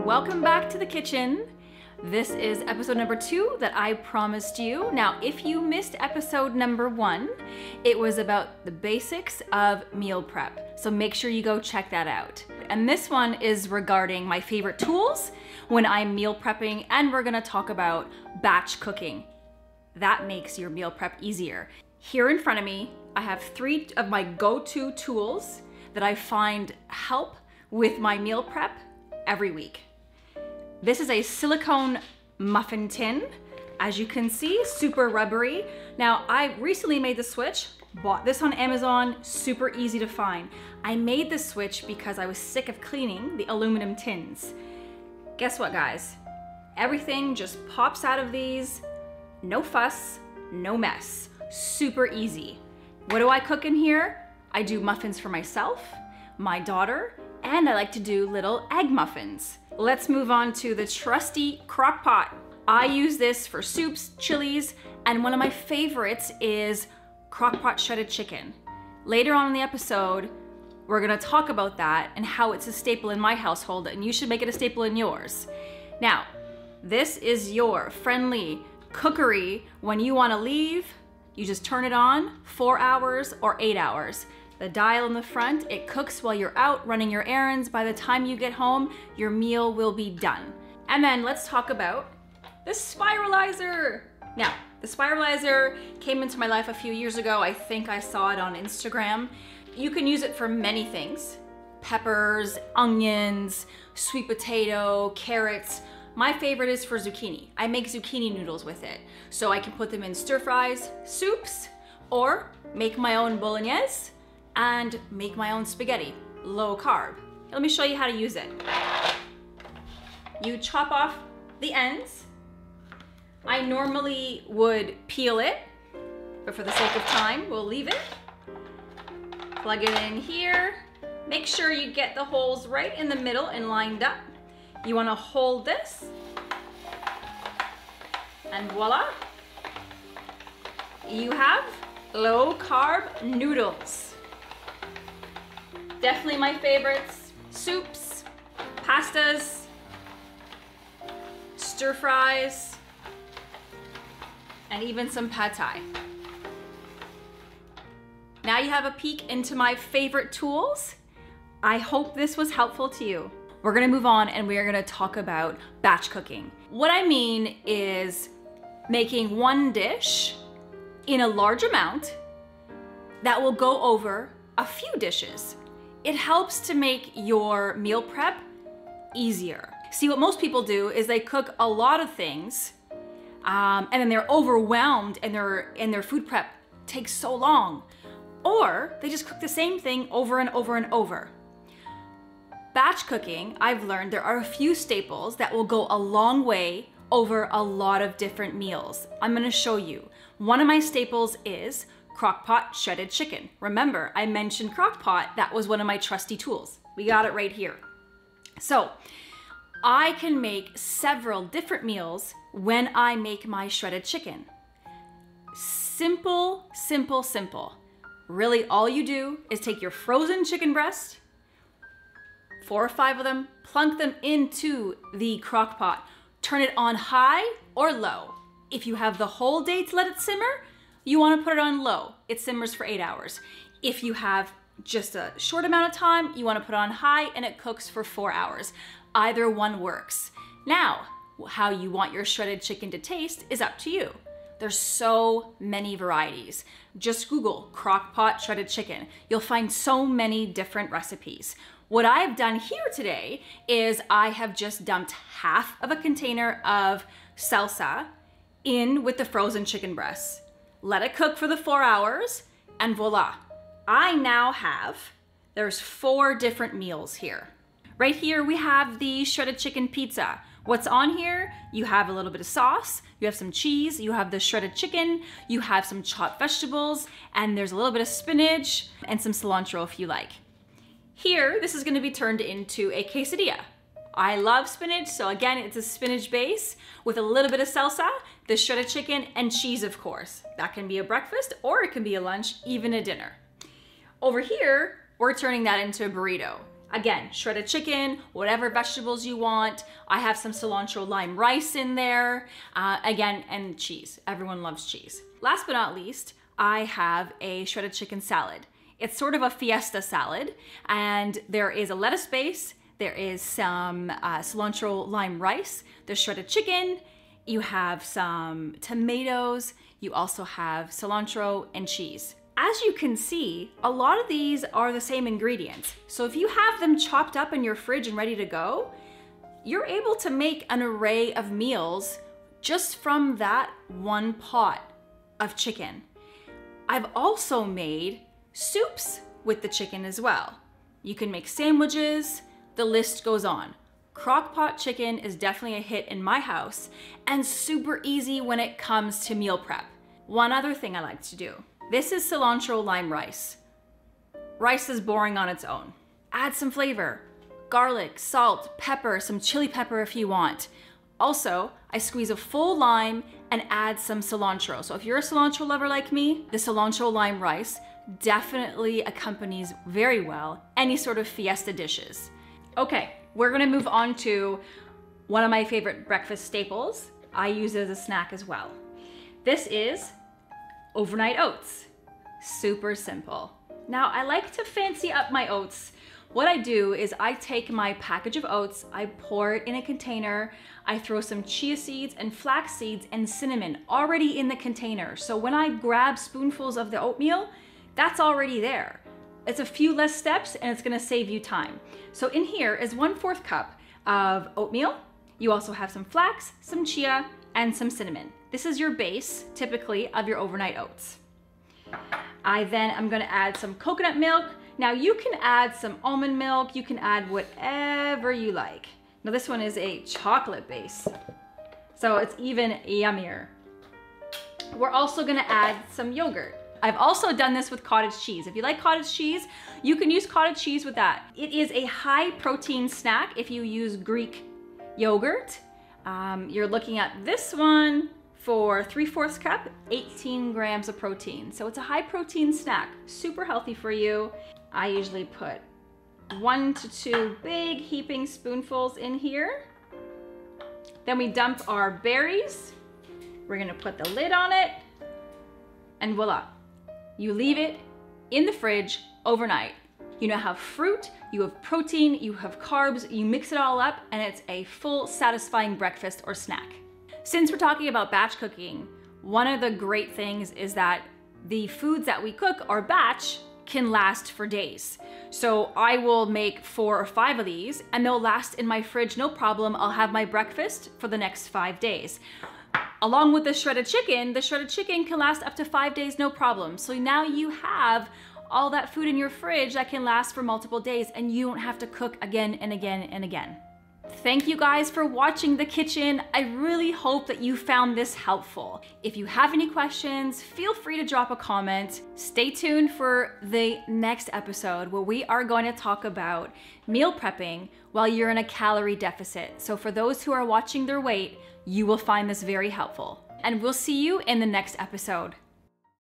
Welcome back to the kitchen. This is episode number 2 that I promised you. Now, if you missed episode number 1, it was about the basics of meal prep. So make sure you go check that out. And this one is regarding my favorite tools when I'm meal prepping, and we're gonna talk about batch cooking. That makes your meal prep easier. Here in front of me, I have 3 of my go-to tools that I find help with my meal prep every week. This is a silicone muffin tin. As you can see, super rubbery. Now, I recently made the switch, bought this on Amazon, super easy to find. I made the switch because I was sick of cleaning the aluminum tins. Guess what, guys? Everything just pops out of these. No fuss, no mess. Super easy. What do I cook in here? I do muffins for myself, my daughter, and I like to do little egg muffins. Let's move on to the trusty Crockpot. I use this for soups, chilies, and one of my favorites is Crockpot shredded chicken. Later on in the episode, we're gonna talk about that and how it's a staple in my household, and you should make it a staple in yours. Now, this is your friendly cookery. When you wanna leave, you just turn it on, 4 hours or 8 hours. The dial in the front, it cooks while you're out running your errands. By the time you get home, your meal will be done. And then let's talk about the spiralizer. Now, the spiralizer came into my life a few years ago. I think I saw it on Instagram. You can use it for many things. Peppers, onions, sweet potato, carrots. My favorite is for zucchini. I make zucchini noodles with it. So I can put them in stir fries, soups, or make my own bolognese and make my own spaghetti, low carb. Let me show you how to use it. You chop off the ends. I normally would peel it, but for the sake of time, we'll leave it. Plug it in here. Make sure you get the holes right in the middle and lined up. You wanna hold this, and voila. You have low carb noodles. Definitely my favorites. Soups, pastas, stir fries, and even some pad thai. Now you have a peek into my favorite tools. I hope this was helpful to you. We're gonna move on and we are gonna talk about batch cooking. What I mean is making one dish in a large amount that will go over a few dishes. It helps to make your meal prep easier. See, what most people do is they cook a lot of things and then they're overwhelmed and their food prep takes so long. Or they just cook the same thing over and over and over. Batch cooking, I've learned there are a few staples that will go a long way over a lot of different meals. I'm gonna show you. One of my staples is Crockpot shredded chicken. Remember, I mentioned Crockpot, that was one of my trusty tools. We got it right here. So, I can make several different meals when I make my shredded chicken. Simple, simple, simple. Really, all you do is take your frozen chicken breast, 4 or 5 of them, plunk them into the crock pot. Turn it on high or low. If you have the whole day to let it simmer, you want to put it on low. It simmers for 8 hours. If you have just a short amount of time, you want to put it on high and it cooks for 4 hours. Either one works. Now, how you want your shredded chicken to taste is up to you. There's so many varieties. Just Google Crockpot shredded chicken. You'll find so many different recipes. What I've done here today is I have just dumped half of a container of salsa in with the frozen chicken breasts. Let it cook for the 4 hours, and voila. I now have, there's 4 different meals here. Right here we have the shredded chicken pizza. What's on here? You have a little bit of sauce, you have some cheese, you have the shredded chicken, you have some chopped vegetables, and there's a little bit of spinach and some cilantro if you like. Here, this is gonna be turned into a quesadilla. I love spinach, so again, it's a spinach base with a little bit of salsa, the shredded chicken, and cheese, of course. That can be a breakfast, or it can be a lunch, even a dinner. Over here, we're turning that into a burrito. Again, shredded chicken, whatever vegetables you want. I have some cilantro lime rice in there. Again, and cheese. Everyone loves cheese. Last but not least, I have a shredded chicken salad. It's sort of a fiesta salad, and there is a lettuce base, there is some cilantro lime rice, there's shredded chicken, you have some tomatoes, you also have cilantro and cheese. As you can see, a lot of these are the same ingredients. So if you have them chopped up in your fridge and ready to go, you're able to make an array of meals just from that one pot of chicken. I've also made soups with the chicken as well. You can make sandwiches, the list goes on. Crockpot chicken is definitely a hit in my house and super easy when it comes to meal prep. One other thing I like to do. This is cilantro lime rice. Rice is boring on its own. Add some flavor. Garlic, salt, pepper, some chili pepper if you want. Also, I squeeze a full lime and add some cilantro. So if you're a cilantro lover like me, the cilantro lime rice definitely accompanies very well any sort of fiesta dishes. Okay, we're gonna move on to one of my favorite breakfast staples. I use it as a snack as well. This is overnight oats. Super simple. Now, I like to fancy up my oats. What I do is I take my package of oats, I pour it in a container, I throw some chia seeds and flax seeds and cinnamon already in the container. So when I grab spoonfuls of the oatmeal, that's already there. It's a few less steps and it's gonna save you time. So in here is 1/4 cup of oatmeal. You also have some flax, some chia, and some cinnamon. This is your base, typically, of your overnight oats. I then am gonna add some coconut milk. Now you can add some almond milk, you can add whatever you like. Now this one is a chocolate base, so it's even yummier. We're also gonna add some yogurt. I've also done this with cottage cheese. If you like cottage cheese, you can use cottage cheese with that. It is a high protein snack if you use Greek yogurt. You're looking at this one for 3/4 cup, 18 grams of protein. So it's a high protein snack, super healthy for you. I usually put 1 to 2 big heaping spoonfuls in here. Then we dump our berries. We're gonna put the lid on it, and voila. You leave it in the fridge overnight. You now have fruit, you have protein, you have carbs, you mix it all up, and it's a full, satisfying breakfast or snack. Since we're talking about batch cooking, one of the great things is that the foods that we cook or batch can last for days. So I will make 4 or 5 of these and they'll last in my fridge, no problem. I'll have my breakfast for the next 5 days. Along with the shredded chicken can last up to 5 days, no problem. So now you have all that food in your fridge that can last for multiple days and you don't have to cook again and again and again. Thank you guys for watching the kitchen. I really hope that you found this helpful. If you have any questions, feel free to drop a comment. Stay tuned for the next episode where we are going to talk about meal prepping while you're in a calorie deficit. So for those who are watching their weight, you will find this very helpful. And we'll see you in the next episode.